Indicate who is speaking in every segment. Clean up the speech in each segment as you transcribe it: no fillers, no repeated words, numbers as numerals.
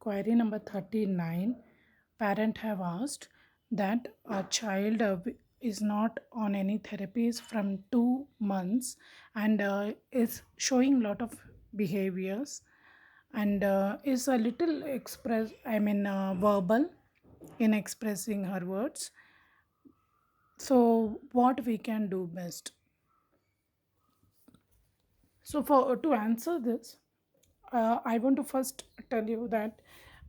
Speaker 1: Query number 39. Parent have asked that a child is not on any therapies from 2 months and is showing lot of behaviors and is a little verbal in expressing her words. So what we can do best? So for to answer this, I want to first tell you that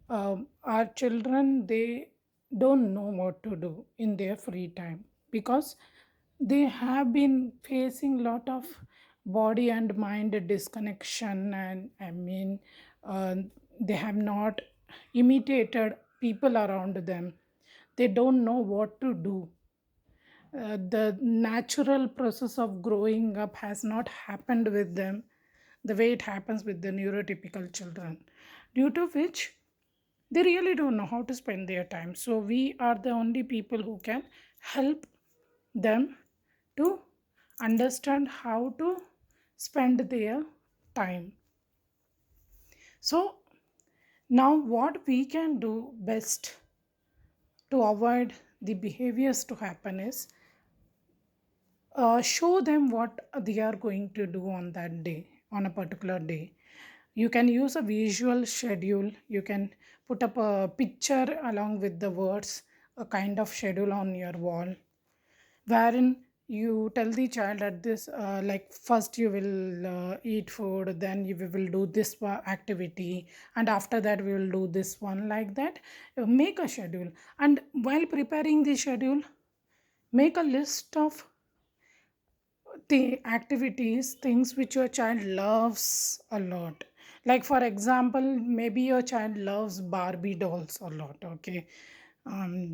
Speaker 1: our children, they don't know what to do in their free time because they have been facing lot of body and mind disconnection, and uh, they have not imitated people around them. They don't know what to do. The natural process of growing up has not happened with them the way it happens with the neurotypical children, due to which they really don't know how to spend their time. So we are the only people who can help them to understand how to spend their time. So now what we can do best to avoid the behaviors to happen is show them what they are going to do on that day, on a particular day. You can use a visual schedule. You can put up a picture along with the words, a kind of schedule on your wall, wherein you tell the child at this like first you will eat food, then you will do this activity, and after that we will do this one, like that. Make a schedule, and while preparing the schedule, make a list of the activities, things which your child loves a lot. Like for example, maybe your child loves Barbie dolls a lot. Okay,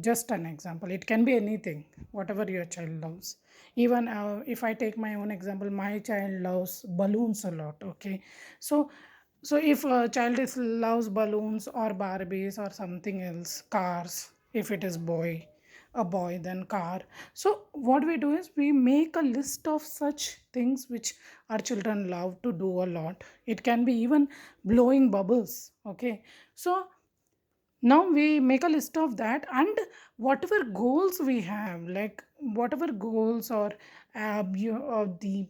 Speaker 1: just an example. It can be anything, whatever your child loves. Even if I take my own example, my child loves balloons a lot. Okay, so if a child is loves balloons or Barbies or something else, cars, if it is a boy, then car. So what we do is we make a list of such things which our children love to do a lot. It can be even blowing bubbles. Okay, so now we make a list of that, and whatever goals we have, like whatever goals or the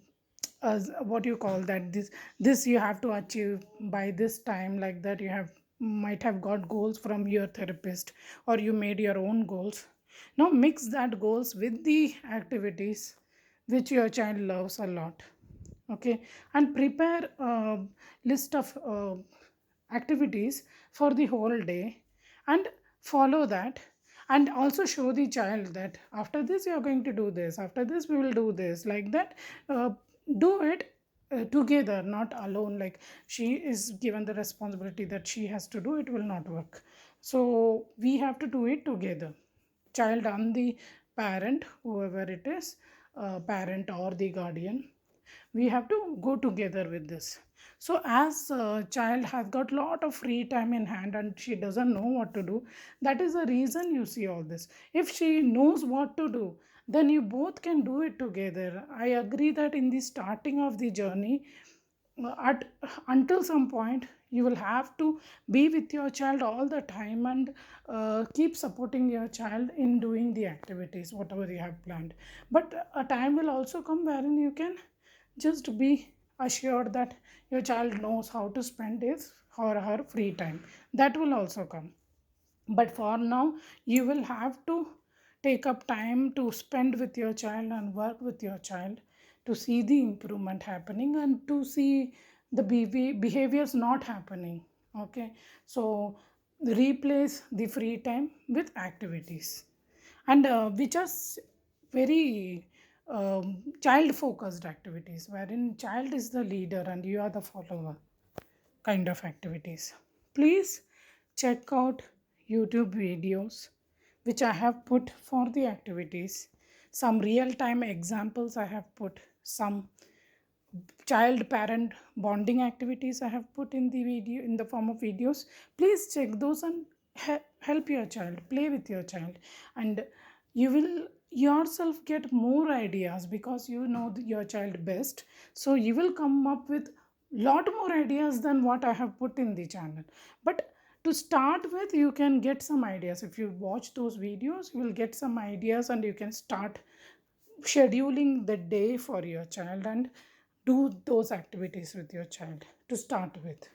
Speaker 1: what you call that, this you have to achieve by this time, like that. You have might have got goals from your therapist, or you made your own goals. Now mix that goals with the activities which your child loves a lot. Okay, and prepare a list of activities for the whole day, and follow that, and also show the child that after this you are going to do this, after this we will do this, like that. Do it together, not alone. Like she is given the responsibility that she has to do, it will not work. So we have to do it together, child and the parent, whoever it is, parent or the guardian. We have to go together with this. So as a child has got lot of free time in hand and she doesn't know what to do, that is the reason you see all this. If she knows what to do, then you both can do it together. I agree that in the starting of the journey, at until some point you will have to be with your child all the time, and keep supporting your child in doing the activities whatever you have planned. But a time will also come wherein you can just be assured that your child knows how to spend his or her free time. That will also come, but for now you will have to take up time to spend with your child and work with your child to see the improvement happening and to see the behaviors not happening. Okay, so replace the free time with activities, and which are very child focused activities, wherein child is the leader and you are the follower kind of activities. Please check out YouTube videos which I have put for the activities. Some real time examples I have put, some child parent bonding activities I have put in the video in the form of videos. Please check those and help your child, play with your child, and you will yourself get more ideas because you know your child best. So you will come up with lot more ideas than what I have put in the channel. But To start with, you can get some ideas. If you watch those videos, you will get some ideas and you can start scheduling the day for your child and do those activities with your child to start with.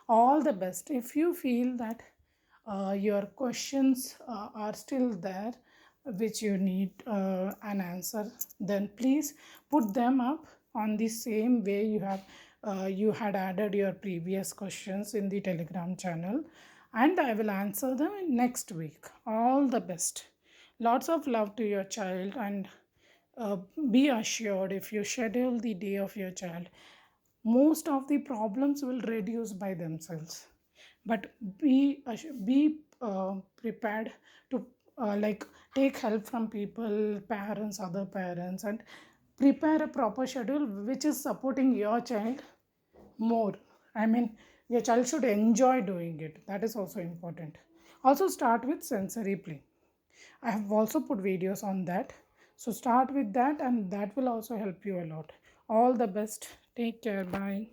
Speaker 1: All the best. If you feel that your questions are still there which you need an answer, then please put them up on the same way you had added your previous questions in the Telegram channel, and I will answer them in next week. All the best. Lots of love to your child, and uh, be assured, if you schedule the day of your child, most of the problems will reduce by themselves. But be prepared to like take help from people, parents, other parents, and prepare a proper schedule which is supporting your child more. I mean, your child should enjoy doing it. That is also important. Also, start with sensory play. I have also put videos on that. So start with that, and that will also help you a lot. All the best. Take care. Bye.